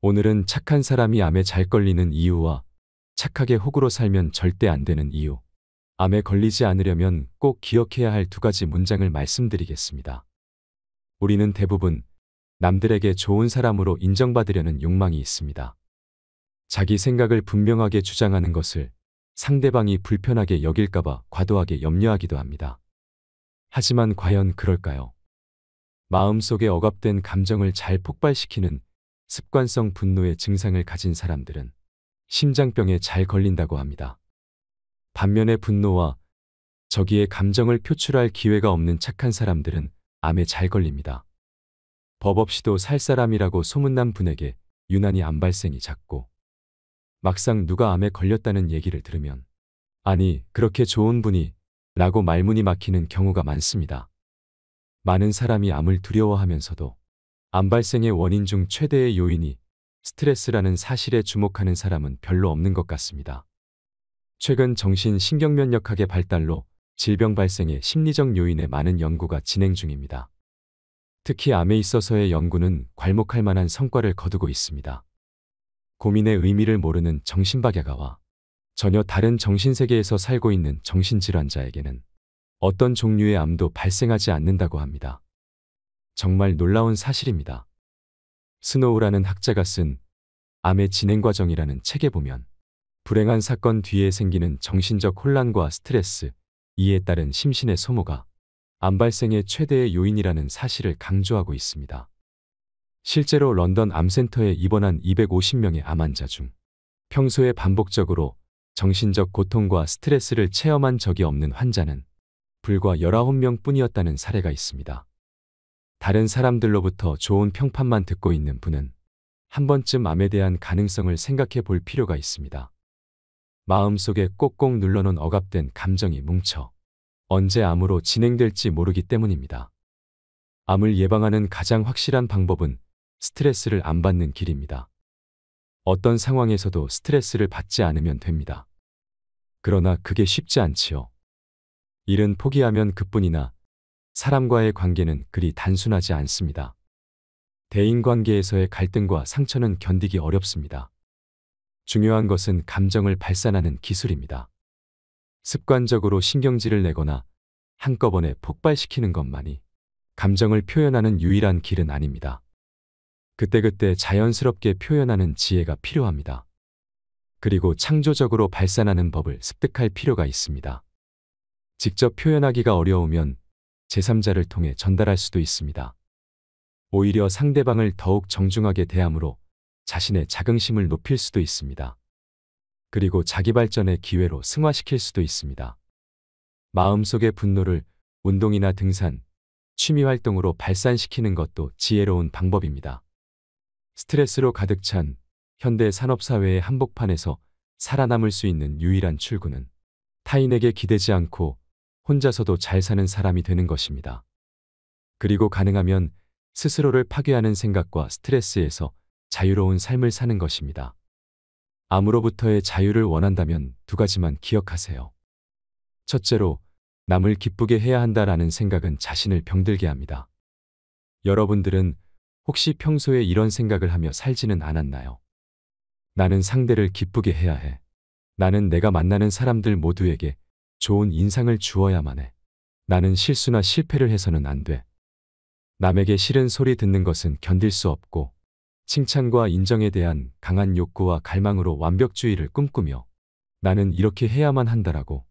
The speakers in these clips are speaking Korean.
오늘은 착한 사람이 암에 잘 걸리는 이유와 착하게 호구로 살면 절대 안 되는 이유. 암에 걸리지 않으려면 꼭 기억해야 할 두 가지 문장을 말씀드리겠습니다. 우리는 대부분 남들에게 좋은 사람으로 인정받으려는 욕망이 있습니다. 자기 생각을 분명하게 주장하는 것을 상대방이 불편하게 여길까봐 과도하게 염려하기도 합니다. 하지만 과연 그럴까요? 마음속에 억압된 감정을 잘 폭발시키는 습관성 분노의 증상을 가진 사람들은 심장병에 잘 걸린다고 합니다. 반면에 분노와 저기의 감정을 표출할 기회가 없는 착한 사람들은 암에 잘 걸립니다. 법 없이도 살 사람이라고 소문난 분에게 유난히 암 발생이 잦고, 막상 누가 암에 걸렸다는 얘기를 들으면 아니 그렇게 좋은 분이 라고 말문이 막히는 경우가 많습니다. 많은 사람이 암을 두려워하면서도 암 발생의 원인 중 최대의 요인이 스트레스라는 사실에 주목하는 사람은 별로 없는 것 같습니다. 최근 정신신경면역학의 발달로 질병 발생의 심리적 요인에 많은 연구가 진행 중입니다. 특히 암에 있어서의 연구는 괄목할 만한 성과를 거두고 있습니다. 고민의 의미를 모르는 정신박약아와 전혀 다른 정신세계에서 살고 있는 정신질환자에게는 어떤 종류의 암도 발생하지 않는다고 합니다. 정말 놀라운 사실입니다. 스노우라는 학자가 쓴 암의 진행 과정이라는 책에 보면 불행한 사건 뒤에 생기는 정신적 혼란과 스트레스, 이에 따른 심신의 소모가 암 발생의 최대의 요인이라는 사실을 강조하고 있습니다. 실제로 런던 암센터에 입원한 250명의 암 환자 중 평소에 반복적으로 정신적 고통과 스트레스를 체험한 적이 없는 환자는 불과 19명 뿐이었다는 사례가 있습니다. 다른 사람들로부터 좋은 평판만 듣고 있는 분은 한 번쯤 암에 대한 가능성을 생각해 볼 필요가 있습니다. 마음속에 꼭꼭 눌러놓은 억압된 감정이 뭉쳐 언제 암으로 진행될지 모르기 때문입니다. 암을 예방하는 가장 확실한 방법은 스트레스를 안 받는 길입니다. 어떤 상황에서도 스트레스를 받지 않으면 됩니다. 그러나 그게 쉽지 않지요. 일은 포기하면 그뿐이나 사람과의 관계는 그리 단순하지 않습니다. 대인관계에서의 갈등과 상처는 견디기 어렵습니다. 중요한 것은 감정을 발산하는 기술입니다. 습관적으로 신경질을 내거나 한꺼번에 폭발시키는 것만이 감정을 표현하는 유일한 길은 아닙니다. 그때그때 자연스럽게 표현하는 지혜가 필요합니다. 그리고 창조적으로 발산하는 법을 습득할 필요가 있습니다. 직접 표현하기가 어려우면 제3자를 통해 전달할 수도 있습니다. 오히려 상대방을 더욱 정중하게 대함으로 자신의 자긍심을 높일 수도 있습니다. 그리고 자기 발전의 기회로 승화시킬 수도 있습니다. 마음속의 분노를 운동이나 등산, 취미 활동으로 발산시키는 것도 지혜로운 방법입니다. 스트레스로 가득 찬 현대 산업사회의 한복판에서 살아남을 수 있는 유일한 출구는 타인에게 기대지 않고 혼자서도 잘 사는 사람이 되는 것입니다. 그리고 가능하면 스스로를 파괴하는 생각과 스트레스에서 자유로운 삶을 사는 것입니다. 암으로부터의 자유를 원한다면 두 가지만 기억하세요. 첫째로, 남을 기쁘게 해야 한다라는 생각은 자신을 병들게 합니다. 여러분들은 혹시 평소에 이런 생각을 하며 살지는 않았나요? 나는 상대를 기쁘게 해야 해. 나는 내가 만나는 사람들 모두에게 좋은 인상을 주어야만 해. 나는 실수나 실패를 해서는 안 돼. 남에게 싫은 소리 듣는 것은 견딜 수 없고, 칭찬과 인정에 대한 강한 욕구와 갈망으로 완벽주의를 꿈꾸며 나는 이렇게 해야만 한다라고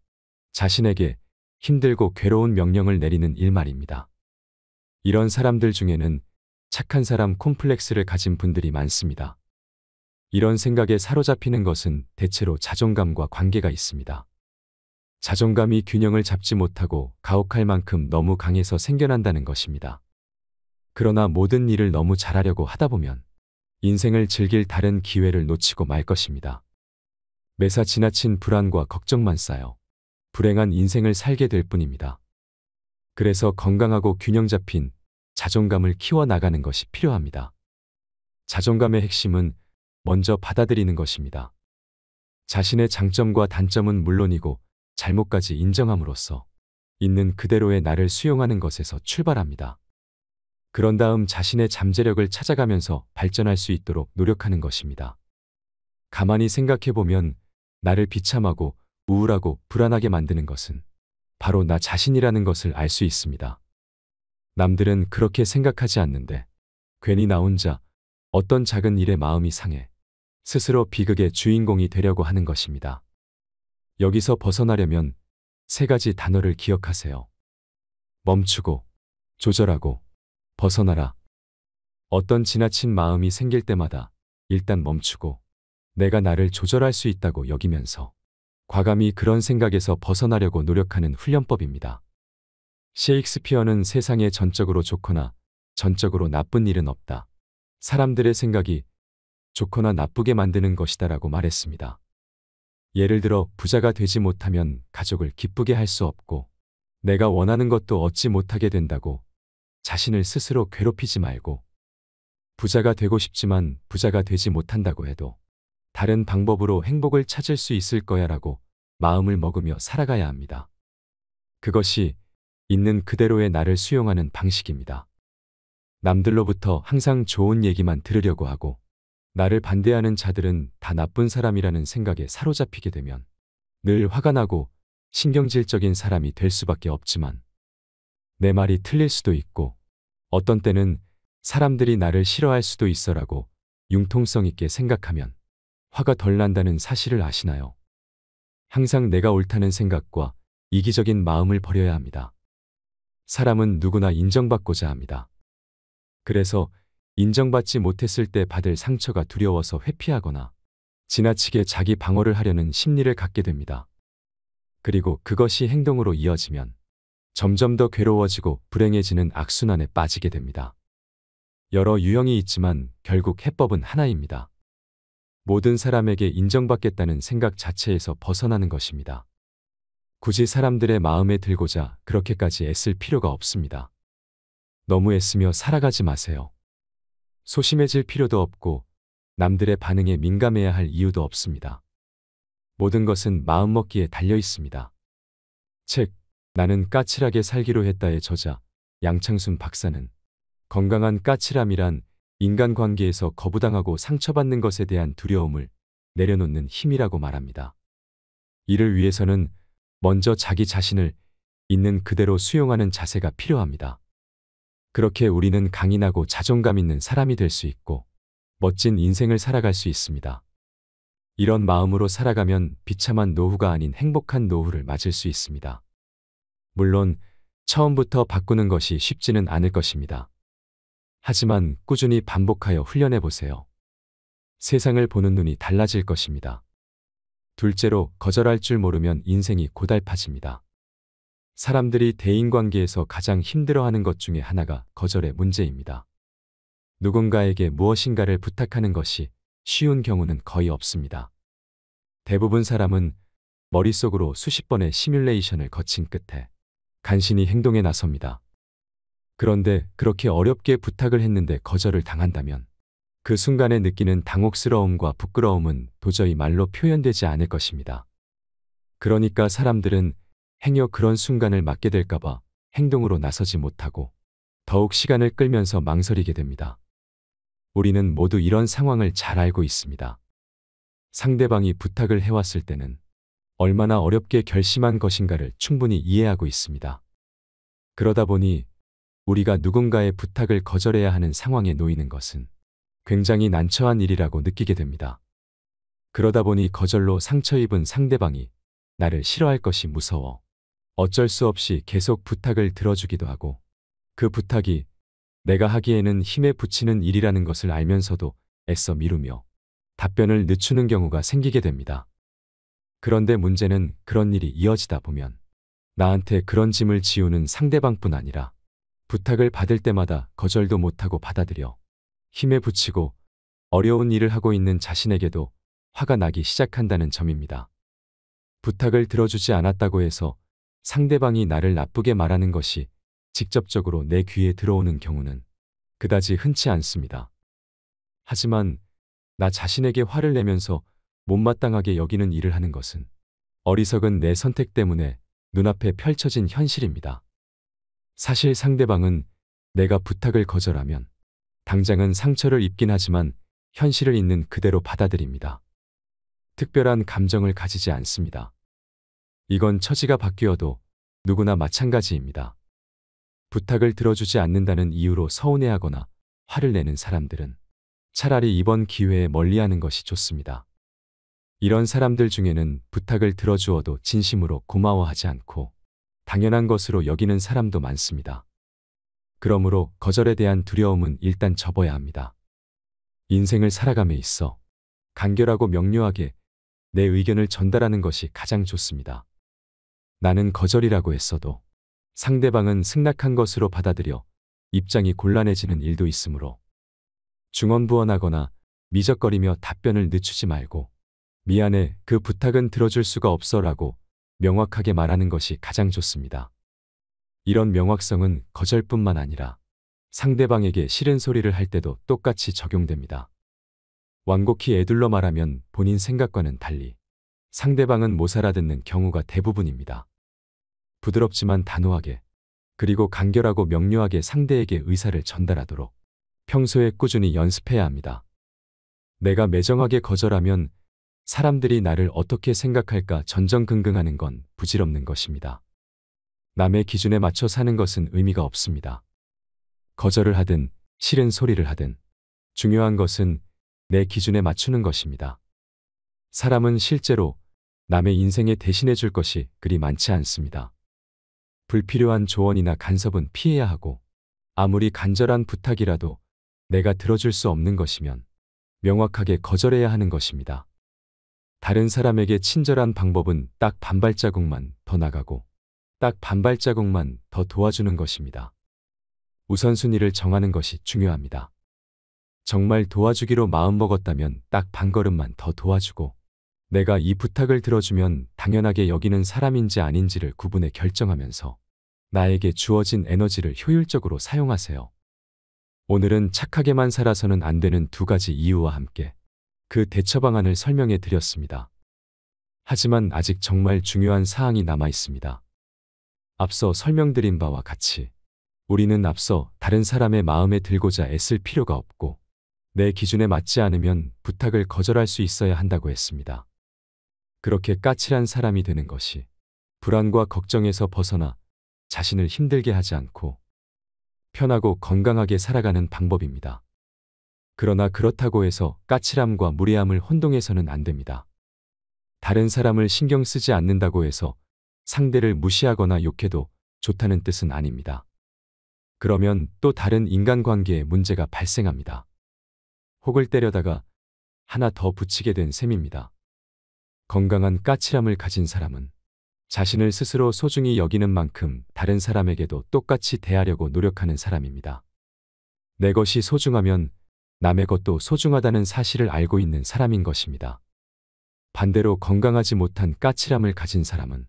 자신에게 힘들고 괴로운 명령을 내리는 일말입니다. 이런 사람들 중에는 착한 사람 콤플렉스를 가진 분들이 많습니다. 이런 생각에 사로잡히는 것은 대체로 자존감과 관계가 있습니다. 자존감이 균형을 잡지 못하고 가혹할 만큼 너무 강해서 생겨난다는 것입니다. 그러나 모든 일을 너무 잘하려고 하다 보면 인생을 즐길 다른 기회를 놓치고 말 것입니다. 매사 지나친 불안과 걱정만 쌓여 불행한 인생을 살게 될 뿐입니다. 그래서 건강하고 균형 잡힌 자존감을 키워나가는 것이 필요합니다. 자존감의 핵심은 먼저 받아들이는 것입니다. 자신의 장점과 단점은 물론이고 잘못까지 인정함으로써 있는 그대로의 나를 수용하는 것에서 출발합니다. 그런 다음 자신의 잠재력을 찾아가면서 발전할 수 있도록 노력하는 것입니다. 가만히 생각해 보면 나를 비참하고 우울하고 불안하게 만드는 것은 바로 나 자신이라는 것을 알 수 있습니다. 남들은 그렇게 생각하지 않는데 괜히 나 혼자 어떤 작은 일에 마음이 상해 스스로 비극의 주인공이 되려고 하는 것입니다. 여기서 벗어나려면 세 가지 단어를 기억하세요. 멈추고, 조절하고, 벗어나라. 어떤 지나친 마음이 생길 때마다 일단 멈추고 내가 나를 조절할 수 있다고 여기면서 과감히 그런 생각에서 벗어나려고 노력하는 훈련법입니다. 셰익스피어는 세상에 전적으로 좋거나 전적으로 나쁜 일은 없다. 사람들의 생각이 좋거나 나쁘게 만드는 것이다라고 말했습니다. 예를 들어 부자가 되지 못하면 가족을 기쁘게 할 수 없고 내가 원하는 것도 얻지 못하게 된다고 자신을 스스로 괴롭히지 말고 부자가 되고 싶지만 부자가 되지 못한다고 해도 다른 방법으로 행복을 찾을 수 있을 거야라고 마음을 먹으며 살아가야 합니다. 그것이 있는 그대로의 나를 수용하는 방식입니다. 남들로부터 항상 좋은 얘기만 들으려고 하고 나를 반대하는 자들은 다 나쁜 사람이라는 생각에 사로잡히게 되면 늘 화가 나고 신경질적인 사람이 될 수밖에 없지만 내 말이 틀릴 수도 있고 어떤 때는 사람들이 나를 싫어할 수도 있어라고 융통성 있게 생각하면 화가 덜 난다는 사실을 아시나요? 항상 내가 옳다는 생각과 이기적인 마음을 버려야 합니다. 사람은 누구나 인정받고자 합니다. 그래서 인정받지 못했을 때 받을 상처가 두려워서 회피하거나 지나치게 자기 방어를 하려는 심리를 갖게 됩니다. 그리고 그것이 행동으로 이어지면 점점 더 괴로워지고 불행해지는 악순환에 빠지게 됩니다. 여러 유형이 있지만 결국 해법은 하나입니다. 모든 사람에게 인정받겠다는 생각 자체에서 벗어나는 것입니다. 굳이 사람들의 마음에 들고자 그렇게까지 애쓸 필요가 없습니다. 너무 애쓰며 살아가지 마세요. 소심해질 필요도 없고 남들의 반응에 민감해야 할 이유도 없습니다. 모든 것은 마음먹기에 달려 있습니다. 책 나는 까칠하게 살기로 했다의 저자 양창순 박사는 건강한 까칠함이란 인간관계에서 거부당하고 상처받는 것에 대한 두려움을 내려놓는 힘이라고 말합니다. 이를 위해서는 먼저 자기 자신을 있는 그대로 수용하는 자세가 필요합니다. 그렇게 우리는 강인하고 자존감 있는 사람이 될 수 있고 멋진 인생을 살아갈 수 있습니다. 이런 마음으로 살아가면 비참한 노후가 아닌 행복한 노후를 맞을 수 있습니다. 물론 처음부터 바꾸는 것이 쉽지는 않을 것입니다. 하지만 꾸준히 반복하여 훈련해 보세요. 세상을 보는 눈이 달라질 것입니다. 둘째로 거절할 줄 모르면 인생이 고달파집니다. 사람들이 대인관계에서 가장 힘들어하는 것 중에 하나가 거절의 문제입니다. 누군가에게 무엇인가를 부탁하는 것이 쉬운 경우는 거의 없습니다. 대부분 사람은 머릿속으로 수십 번의 시뮬레이션을 거친 끝에 간신히 행동에 나섭니다. 그런데 그렇게 어렵게 부탁을 했는데 거절을 당한다면 그 순간에 느끼는 당혹스러움과 부끄러움은 도저히 말로 표현되지 않을 것입니다. 그러니까 사람들은 행여 그런 순간을 맞게 될까봐 행동으로 나서지 못하고 더욱 시간을 끌면서 망설이게 됩니다. 우리는 모두 이런 상황을 잘 알고 있습니다. 상대방이 부탁을 해왔을 때는 얼마나 어렵게 결심한 것인가를 충분히 이해하고 있습니다. 그러다 보니 우리가 누군가의 부탁을 거절해야 하는 상황에 놓이는 것은 굉장히 난처한 일이라고 느끼게 됩니다. 그러다 보니 거절로 상처 입은 상대방이 나를 싫어할 것이 무서워 어쩔 수 없이 계속 부탁을 들어주기도 하고 그 부탁이 내가 하기에는 힘에 부치는 일이라는 것을 알면서도 애써 미루며 답변을 늦추는 경우가 생기게 됩니다. 그런데 문제는 그런 일이 이어지다 보면 나한테 그런 짐을 지우는 상대방뿐 아니라 부탁을 받을 때마다 거절도 못하고 받아들여 힘에 부치고 어려운 일을 하고 있는 자신에게도 화가 나기 시작한다는 점입니다. 부탁을 들어주지 않았다고 해서 상대방이 나를 나쁘게 말하는 것이 직접적으로 내 귀에 들어오는 경우는 그다지 흔치 않습니다. 하지만 나 자신에게 화를 내면서 못마땅하게 여기는 일을 하는 것은 어리석은 내 선택 때문에 눈앞에 펼쳐진 현실입니다. 사실 상대방은 내가 부탁을 거절하면 당장은 상처를 입긴 하지만 현실을 있는 그대로 받아들입니다. 특별한 감정을 가지지 않습니다. 이건 처지가 바뀌어도 누구나 마찬가지입니다. 부탁을 들어주지 않는다는 이유로 서운해하거나 화를 내는 사람들은 차라리 이번 기회에 멀리하는 것이 좋습니다. 이런 사람들 중에는 부탁을 들어주어도 진심으로 고마워하지 않고 당연한 것으로 여기는 사람도 많습니다. 그러므로 거절에 대한 두려움은 일단 접어야 합니다. 인생을 살아감에 있어 간결하고 명료하게 내 의견을 전달하는 것이 가장 좋습니다. 나는 거절이라고 했어도 상대방은 승낙한 것으로 받아들여 입장이 곤란해지는 일도 있으므로 중언부언하거나 미적거리며 답변을 늦추지 말고 미안해, 그 부탁은 들어줄 수가 없어 라고 명확하게 말하는 것이 가장 좋습니다. 이런 명확성은 거절뿐만 아니라 상대방에게 싫은 소리를 할 때도 똑같이 적용됩니다. 완곡히 에둘러 말하면 본인 생각과는 달리 상대방은 못 알아듣는 경우가 대부분입니다. 부드럽지만 단호하게 그리고 간결하고 명료하게 상대에게 의사를 전달하도록 평소에 꾸준히 연습해야 합니다. 내가 매정하게 거절하면 사람들이 나를 어떻게 생각할까 전전긍긍하는 건 부질없는 것입니다. 남의 기준에 맞춰 사는 것은 의미가 없습니다. 거절을 하든 싫은 소리를 하든 중요한 것은 내 기준에 맞추는 것입니다. 사람은 실제로 남의 인생에 대신해 줄 것이 그리 많지 않습니다. 불필요한 조언이나 간섭은 피해야 하고 아무리 간절한 부탁이라도 내가 들어줄 수 없는 것이면 명확하게 거절해야 하는 것입니다. 다른 사람에게 친절한 방법은 딱 반발자국만 더 나가고 딱 반발자국만 더 도와주는 것입니다. 우선순위를 정하는 것이 중요합니다. 정말 도와주기로 마음먹었다면 딱 반걸음만 더 도와주고 내가 이 부탁을 들어주면 당연하게 여기는 사람인지 아닌지를 구분해 결정하면서 나에게 주어진 에너지를 효율적으로 사용하세요. 오늘은 착하게만 살아서는 안 되는 두 가지 이유와 함께 그 대처 방안을 설명해 드렸습니다. 하지만 아직 정말 중요한 사항이 남아 있습니다. 앞서 설명드린 바와 같이 우리는 앞서 다른 사람의 마음에 들고자 애쓸 필요가 없고 내 기준에 맞지 않으면 부탁을 거절할 수 있어야 한다고 했습니다. 그렇게 까칠한 사람이 되는 것이 불안과 걱정에서 벗어나 자신을 힘들게 하지 않고 편하고 건강하게 살아가는 방법입니다. 그러나 그렇다고 해서 까칠함과 무례함을 혼동해서는 안 됩니다. 다른 사람을 신경 쓰지 않는다고 해서 상대를 무시하거나 욕해도 좋다는 뜻은 아닙니다. 그러면 또 다른 인간관계에 문제가 발생합니다. 혹을 때려다가 하나 더 붙이게 된 셈입니다. 건강한 까칠함을 가진 사람은 자신을 스스로 소중히 여기는 만큼 다른 사람에게도 똑같이 대하려고 노력하는 사람입니다. 내 것이 소중하면 남의 것도 소중하다는 사실을 알고 있는 사람인 것입니다. 반대로 건강하지 못한 까칠함을 가진 사람은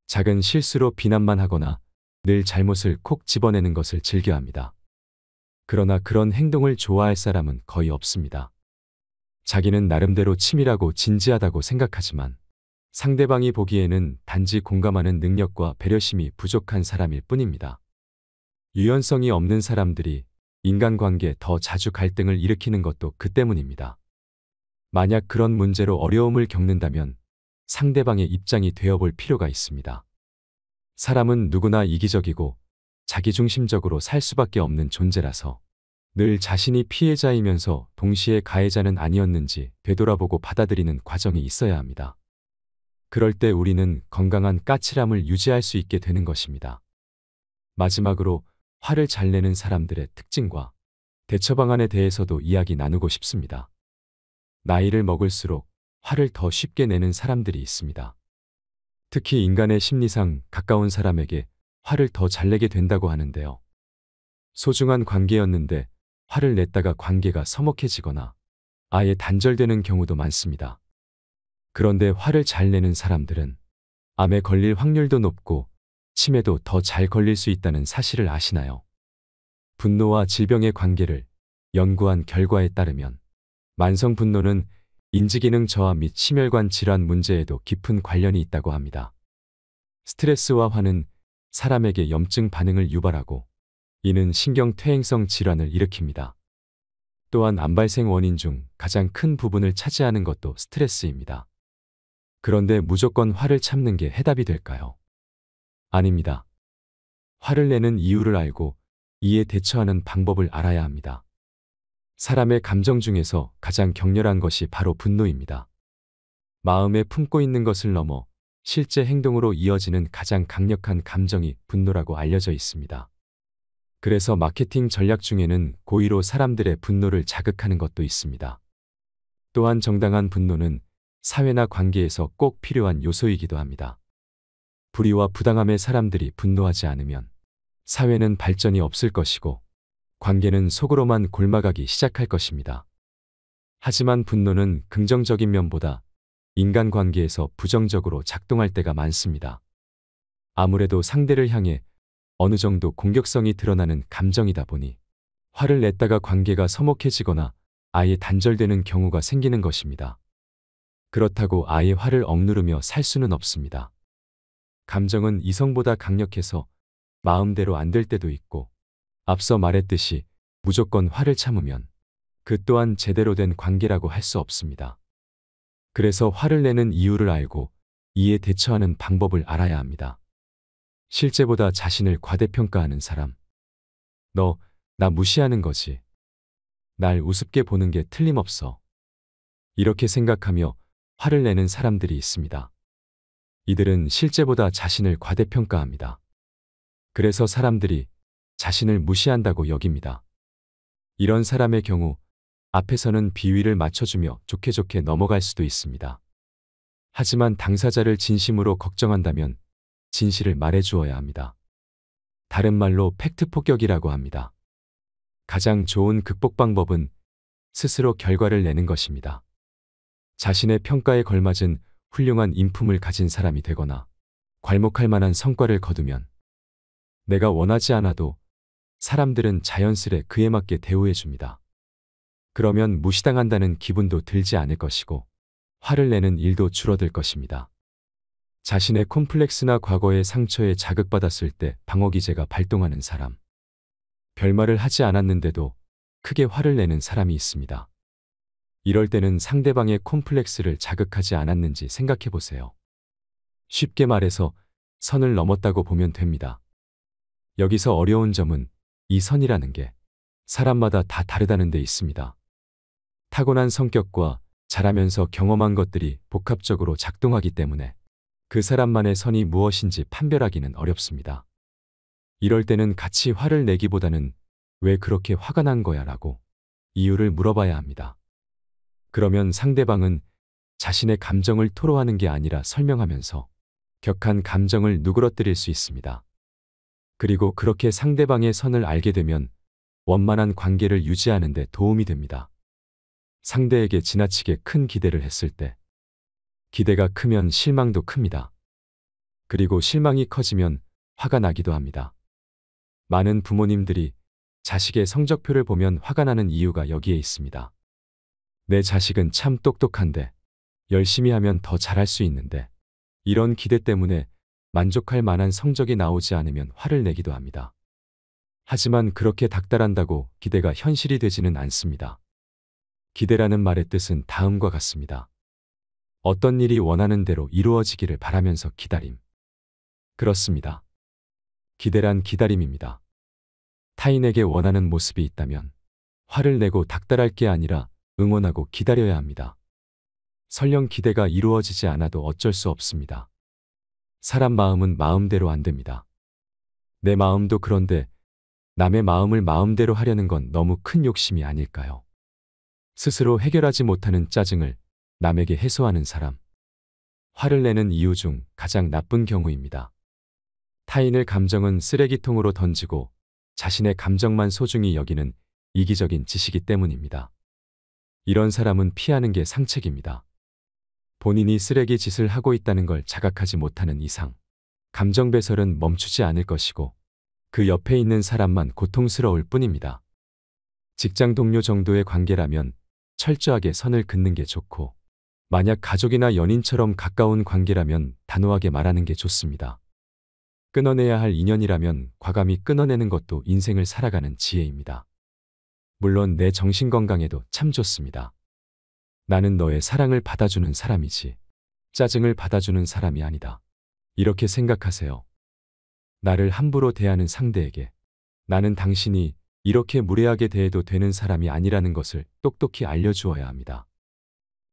작은 실수로 비난만 하거나 늘 잘못을 콕 집어내는 것을 즐겨합니다. 그러나 그런 행동을 좋아할 사람은 거의 없습니다. 자기는 나름대로 치밀하고 진지하다고 생각하지만 상대방이 보기에는 단지 공감하는 능력과 배려심이 부족한 사람일 뿐입니다. 유연성이 없는 사람들이 인간관계에 더 자주 갈등을 일으키는 것도 그 때문입니다. 만약 그런 문제로 어려움을 겪는다면 상대방의 입장이 되어볼 필요가 있습니다. 사람은 누구나 이기적이고 자기중심적으로 살 수밖에 없는 존재라서 늘 자신이 피해자이면서 동시에 가해자는 아니었는지 되돌아보고 받아들이는 과정이 있어야 합니다. 그럴 때 우리는 건강한 까칠함을 유지할 수 있게 되는 것입니다. 마지막으로 화를 잘 내는 사람들의 특징과 대처 방안에 대해서도 이야기 나누고 싶습니다. 나이를 먹을수록 화를 더 쉽게 내는 사람들이 있습니다. 특히 인간의 심리상 가까운 사람에게 화를 더 잘 내게 된다고 하는데요. 소중한 관계였는데 화를 냈다가 관계가 서먹해지거나 아예 단절되는 경우도 많습니다. 그런데 화를 잘 내는 사람들은 암에 걸릴 확률도 높고 치매도 더 잘 걸릴 수 있다는 사실을 아시나요? 분노와 질병의 관계를 연구한 결과에 따르면 만성 분노는 인지기능 저하 및 심혈관 질환 문제에도 깊은 관련이 있다고 합니다. 스트레스와 화는 사람에게 염증 반응을 유발하고 이는 신경퇴행성 질환을 일으킵니다. 또한 암 발생 원인 중 가장 큰 부분을 차지하는 것도 스트레스입니다. 그런데 무조건 화를 참는 게 해답이 될까요? 아닙니다. 화를 내는 이유를 알고 이에 대처하는 방법을 알아야 합니다. 사람의 감정 중에서 가장 격렬한 것이 바로 분노입니다. 마음에 품고 있는 것을 넘어 실제 행동으로 이어지는 가장 강력한 감정이 분노라고 알려져 있습니다. 그래서 마케팅 전략 중에는 고의로 사람들의 분노를 자극하는 것도 있습니다. 또한 정당한 분노는 사회나 관계에서 꼭 필요한 요소이기도 합니다. 불의와 부당함에 사람들이 분노하지 않으면 사회는 발전이 없을 것이고 관계는 속으로만 골마가기 시작할 것입니다. 하지만 분노는 긍정적인 면보다 인간관계에서 부정적으로 작동할 때가 많습니다. 아무래도 상대를 향해 어느 정도 공격성이 드러나는 감정이다 보니 화를 냈다가 관계가 서먹해지거나 아예 단절되는 경우가 생기는 것입니다. 그렇다고 아예 화를 억누르며 살 수는 없습니다. 감정은 이성보다 강력해서 마음대로 안 될 때도 있고 앞서 말했듯이 무조건 화를 참으면 그 또한 제대로 된 관계라고 할 수 없습니다. 그래서 화를 내는 이유를 알고 이에 대처하는 방법을 알아야 합니다. 실제보다 자신을 과대평가하는 사람. 너, 나 무시하는 거지. 날 우습게 보는 게 틀림없어. 이렇게 생각하며 화를 내는 사람들이 있습니다. 이들은 실제보다 자신을 과대평가합니다. 그래서 사람들이 자신을 무시한다고 여깁니다. 이런 사람의 경우 앞에서는 비위를 맞춰주며 좋게 좋게 넘어갈 수도 있습니다. 하지만 당사자를 진심으로 걱정한다면 진실을 말해주어야 합니다. 다른 말로 팩트 폭격이라고 합니다. 가장 좋은 극복 방법은 스스로 결과를 내는 것입니다. 자신의 평가에 걸맞은 훌륭한 인품을 가진 사람이 되거나 괄목할 만한 성과를 거두면 내가 원하지 않아도 사람들은 자연스레 그에 맞게 대우해 줍니다. 그러면 무시당한다는 기분도 들지 않을 것이고 화를 내는 일도 줄어들 것입니다. 자신의 콤플렉스나 과거의 상처에 자극받았을 때 방어기제가 발동하는 사람. 별말을 하지 않았는데도 크게 화를 내는 사람이 있습니다. 이럴 때는 상대방의 콤플렉스를 자극하지 않았는지 생각해 보세요. 쉽게 말해서 선을 넘었다고 보면 됩니다. 여기서 어려운 점은 이 선이라는 게 사람마다 다 다르다는 데 있습니다. 타고난 성격과 자라면서 경험한 것들이 복합적으로 작동하기 때문에 그 사람만의 선이 무엇인지 판별하기는 어렵습니다. 이럴 때는 같이 화를 내기보다는 왜 그렇게 화가 난 거야 라고 이유를 물어봐야 합니다. 그러면 상대방은 자신의 감정을 토로하는 게 아니라 설명하면서 격한 감정을 누그러뜨릴 수 있습니다. 그리고 그렇게 상대방의 선을 알게 되면 원만한 관계를 유지하는 데 도움이 됩니다. 상대에게 지나치게 큰 기대를 했을 때 기대가 크면 실망도 큽니다. 그리고 실망이 커지면 화가 나기도 합니다. 많은 부모님들이 자식의 성적표를 보면 화가 나는 이유가 여기에 있습니다. 내 자식은 참 똑똑한데 열심히 하면 더 잘할 수 있는데 이런 기대 때문에 만족할 만한 성적이 나오지 않으면 화를 내기도 합니다. 하지만 그렇게 닥달한다고 기대가 현실이 되지는 않습니다. 기대라는 말의 뜻은 다음과 같습니다. 어떤 일이 원하는 대로 이루어지기를 바라면서 기다림. 그렇습니다. 기대란 기다림입니다. 타인에게 원하는 모습이 있다면 화를 내고 닥달할 게 아니라 응원하고 기다려야 합니다. 설령 기대가 이루어지지 않아도 어쩔 수 없습니다. 사람 마음은 마음대로 안 됩니다. 내 마음도 그런데 남의 마음을 마음대로 하려는 건 너무 큰 욕심이 아닐까요? 스스로 해결하지 못하는 짜증을 남에게 해소하는 사람. 화를 내는 이유 중 가장 나쁜 경우입니다. 타인의 감정은 쓰레기통으로 던지고 자신의 감정만 소중히 여기는 이기적인 짓이기 때문입니다. 이런 사람은 피하는 게 상책입니다. 본인이 쓰레기 짓을 하고 있다는 걸 자각하지 못하는 이상 감정 배설은 멈추지 않을 것이고 그 옆에 있는 사람만 고통스러울 뿐입니다. 직장 동료 정도의 관계라면 철저하게 선을 긋는 게 좋고 만약 가족이나 연인처럼 가까운 관계라면 단호하게 말하는 게 좋습니다. 끊어내야 할 인연이라면 과감히 끊어내는 것도 인생을 살아가는 지혜입니다. 물론 내 정신 건강에도 참 좋습니다. 나는 너의 사랑을 받아주는 사람이지 짜증을 받아주는 사람이 아니다. 이렇게 생각하세요. 나를 함부로 대하는 상대에게 나는 당신이 이렇게 무례하게 대해도 되는 사람이 아니라는 것을 똑똑히 알려주어야 합니다.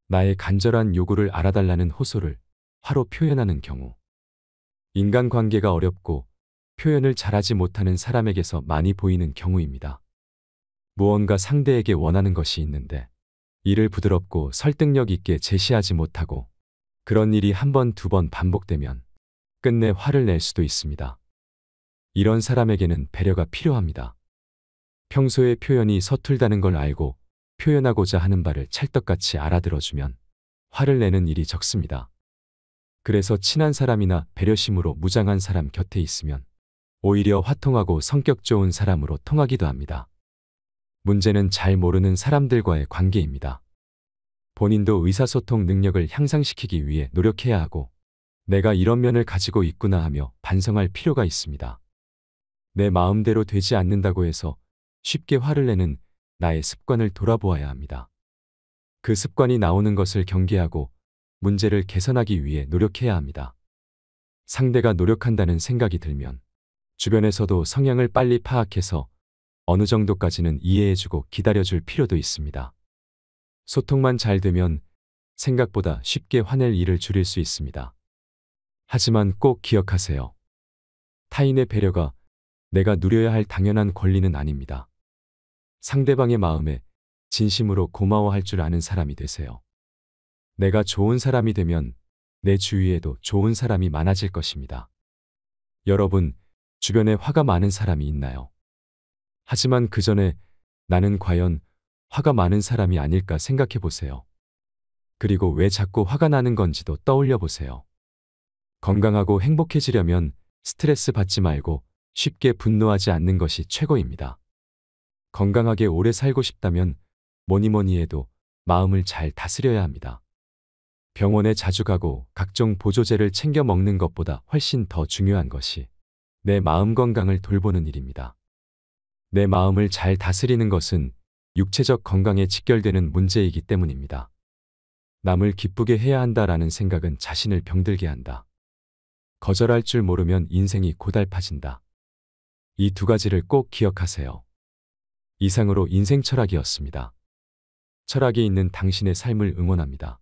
나의 간절한 요구를 알아달라는 호소를 화로 표현하는 경우 인간관계가 어렵고 표현을 잘하지 못하는 사람에게서 많이 보이는 경우입니다. 무언가 상대에게 원하는 것이 있는데 이를 부드럽고 설득력 있게 제시하지 못하고 그런 일이 한 번, 두 번 반복되면 끝내 화를 낼 수도 있습니다. 이런 사람에게는 배려가 필요합니다. 평소에 표현이 서툴다는 걸 알고 표현하고자 하는 바를 찰떡같이 알아들어주면 화를 내는 일이 적습니다. 그래서 친한 사람이나 배려심으로 무장한 사람 곁에 있으면 오히려 화통하고 성격 좋은 사람으로 통하기도 합니다. 문제는 잘 모르는 사람들과의 관계입니다. 본인도 의사소통 능력을 향상시키기 위해 노력해야 하고 내가 이런 면을 가지고 있구나 하며 반성할 필요가 있습니다. 내 마음대로 되지 않는다고 해서 쉽게 화를 내는 나의 습관을 돌아보아야 합니다. 그 습관이 나오는 것을 경계하고 문제를 개선하기 위해 노력해야 합니다. 상대가 노력한다는 생각이 들면 주변에서도 성향을 빨리 파악해서 어느 정도까지는 이해해주고 기다려줄 필요도 있습니다. 소통만 잘 되면 생각보다 쉽게 화낼 일을 줄일 수 있습니다. 하지만 꼭 기억하세요. 타인의 배려가 내가 누려야 할 당연한 권리는 아닙니다. 상대방의 마음에 진심으로 고마워할 줄 아는 사람이 되세요. 내가 좋은 사람이 되면 내 주위에도 좋은 사람이 많아질 것입니다. 여러분, 주변에 화가 많은 사람이 있나요? 하지만 그 전에 나는 과연 화가 많은 사람이 아닐까 생각해 보세요. 그리고 왜 자꾸 화가 나는 건지도 떠올려 보세요. 건강하고 행복해지려면 스트레스 받지 말고 쉽게 분노하지 않는 것이 최고입니다. 건강하게 오래 살고 싶다면 뭐니 해도 마음을 잘 다스려야 합니다. 병원에 자주 가고 각종 보조제를 챙겨 먹는 것보다 훨씬 더 중요한 것이 내 마음 건강을 돌보는 일입니다. 내 마음을 잘 다스리는 것은 육체적 건강에 직결되는 문제이기 때문입니다. 남을 기쁘게 해야 한다라는 생각은 자신을 병들게 한다. 거절할 줄 모르면 인생이 고달파진다. 이 두 가지를 꼭 기억하세요. 이상으로 인생 철학이었습니다. 철학이 있는 당신의 삶을 응원합니다.